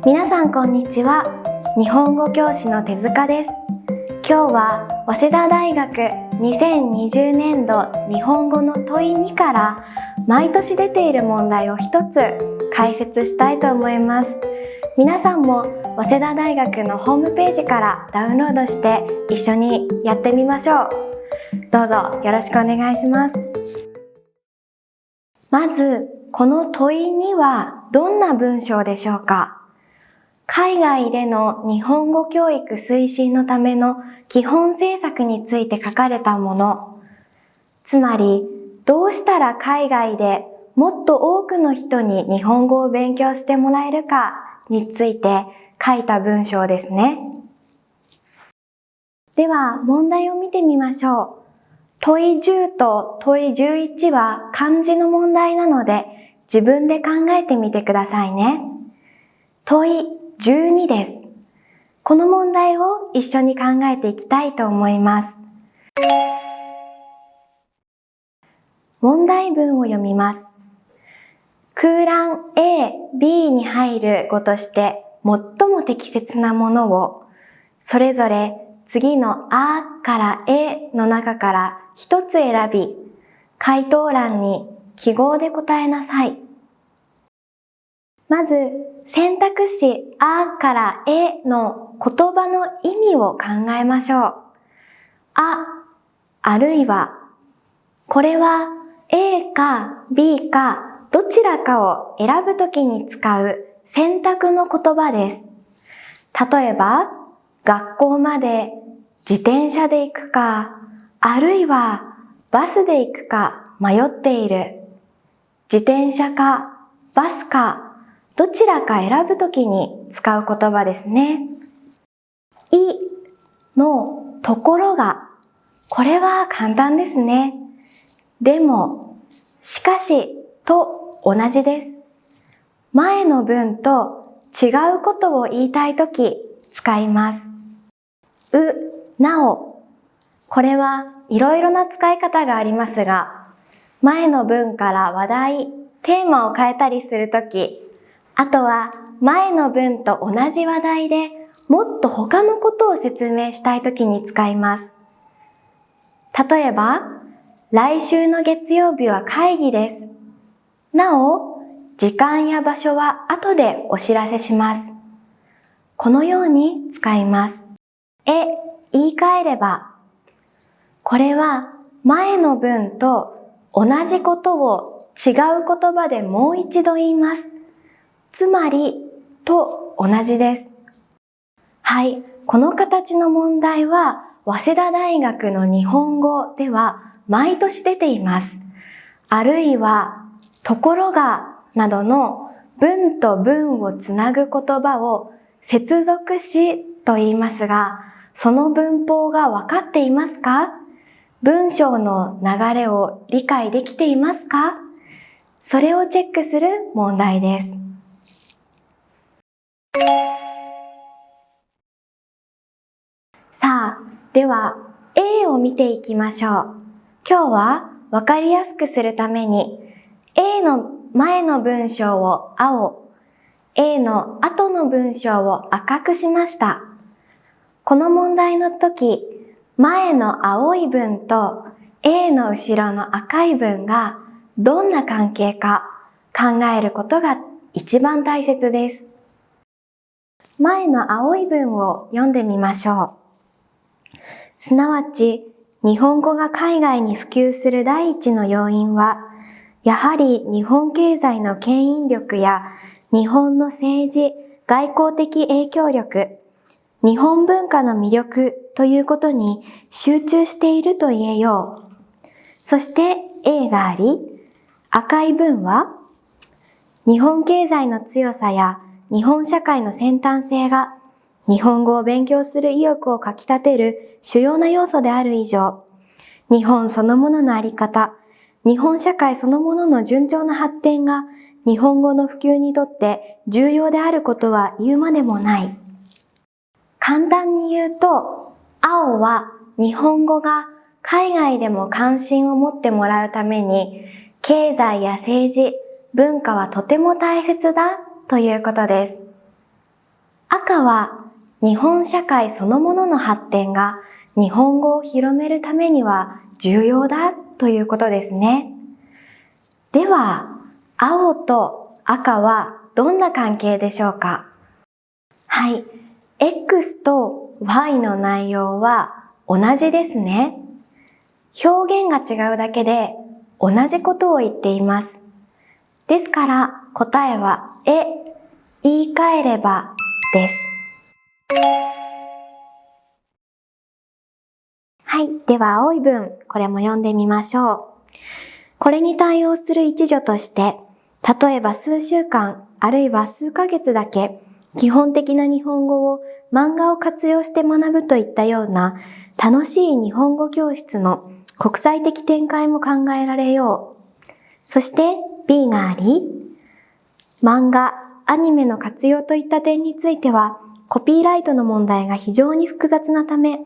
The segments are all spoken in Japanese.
皆さんこんにちは。日本語教師の手塚です。今日は早稲田大学2020年度日本語の問い2から毎年出ている問題を一つ解説したいと思います。皆さんも早稲田大学のホームページからダウンロードして一緒にやってみましょう。どうぞよろしくお願いします。まず、この問い2はどんな文章でしょうか？海外での日本語教育推進のための基本政策について書かれたもの。つまり、どうしたら海外でもっと多くの人に日本語を勉強してもらえるかについて書いた文章ですね。では、問題を見てみましょう。問い10と問い11は漢字の問題なので、自分で考えてみてくださいね。問い12です。この問題を一緒に考えていきたいと思います。問題文を読みます。空欄 A、B に入る語として最も適切なものを、それぞれ次のあからえの中から一つ選び、回答欄に記号で答えなさい。まず、選択肢あからえの言葉の意味を考えましょう。あるいは、これは A か B かどちらかを選ぶときに使う選択の言葉です。例えば、学校まで自転車で行くか、あるいはバスで行くか迷っている。自転車かバスかどちらか選ぶときに使う言葉ですね。いのところが、これは簡単ですね。でも、しかしと同じです。前の文と違うことを言いたいとき使います。なお。これはいろいろな使い方がありますが、前の文から話題、テーマを変えたりするとき、あとは前の文と同じ話題でもっと他のことを説明したいときに使います。例えば、来週の月曜日は会議です。なお、時間や場所は後でお知らせします。このように使います。言い換えれば、これは前の文と同じことを違う言葉でもう一度言います。つまり、と同じです。はい、この形の問題は早稲田大学の日本語では毎年出ています。あるいは、ところがなどの文と文をつなぐ言葉を接続詞と言いますが、その文法がわかっていますか？文章の流れを理解できていますか？それをチェックする問題です。さあ、では A を見ていきましょう。今日はわかりやすくするために A の前の文章を青、A の後の文章を赤くしました。この問題の時、前の青い文と A の後ろの赤い文がどんな関係か考えることが一番大切です。前の青い文を読んでみましょう。すなわち、日本語が海外に普及する第一の要因は、やはり日本経済の牽引力や日本の政治、外交的影響力、日本文化の魅力ということに集中していると言えよう。そして A があり、赤い文は、日本経済の強さや日本社会の先端性が日本語を勉強する意欲をかき立てる主要な要素である以上、日本そのもののあり方、日本社会そのものの順調な発展が日本語の普及にとって重要であることは言うまでもない。簡単に言うと、青は日本語が海外でも関心を持ってもらうために、経済や政治、文化はとても大切だということです。赤は日本社会そのものの発展が日本語を広めるためには重要だということですね。では、青と赤はどんな関係でしょうか？はい。X と Y の内容は同じですね。表現が違うだけで同じことを言っています。ですから答えは言い換えればです。はい。では青い文、これも読んでみましょう。これに対応する一助として、例えば数週間、あるいは数ヶ月だけ、基本的な日本語を漫画を活用して学ぶといったような楽しい日本語教室の国際的展開も考えられよう。そして B があり、漫画、アニメの活用といった点については、コピーライトの問題が非常に複雑なため、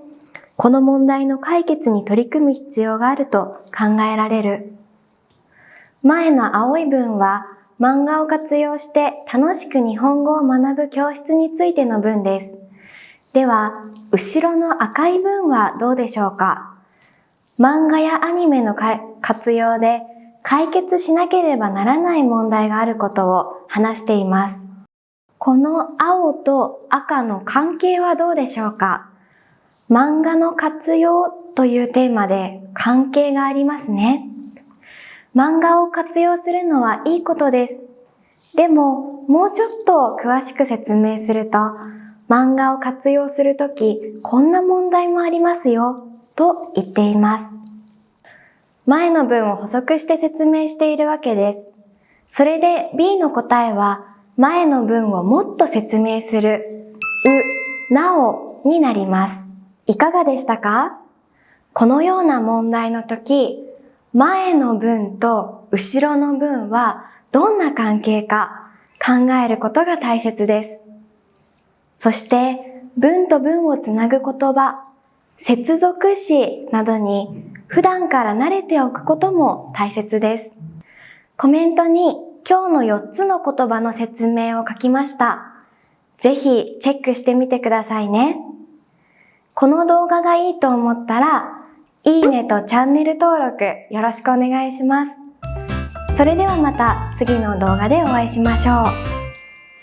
この問題の解決に取り組む必要があると考えられる。前の青い文は漫画を活用して楽しく日本語を学ぶ教室についての文です。では、後ろの赤い文はどうでしょうか？漫画やアニメの活用で解決しなければならない問題があることを話しています。この青と赤の関係はどうでしょうか？漫画の活用というテーマで関係がありますね。漫画を活用するのはいいことです。でも、もうちょっと詳しく説明すると、漫画を活用するとき、こんな問題もありますよ、と言っています。前の文を補足して説明しているわけです。それで B の答えは、前の文をもっと説明する、なおになります。いかがでしたか？このような問題のとき、前の文と後ろの文はどんな関係か考えることが大切です。そして文と文をつなぐ言葉、接続詞などに普段から慣れておくことも大切です。コメントに今日の4つの言葉の説明を書きました。ぜひチェックしてみてくださいね。この動画がいいと思ったら、いいねとチャンネル登録よろしくお願いします。それではまた次の動画でお会いしましょう。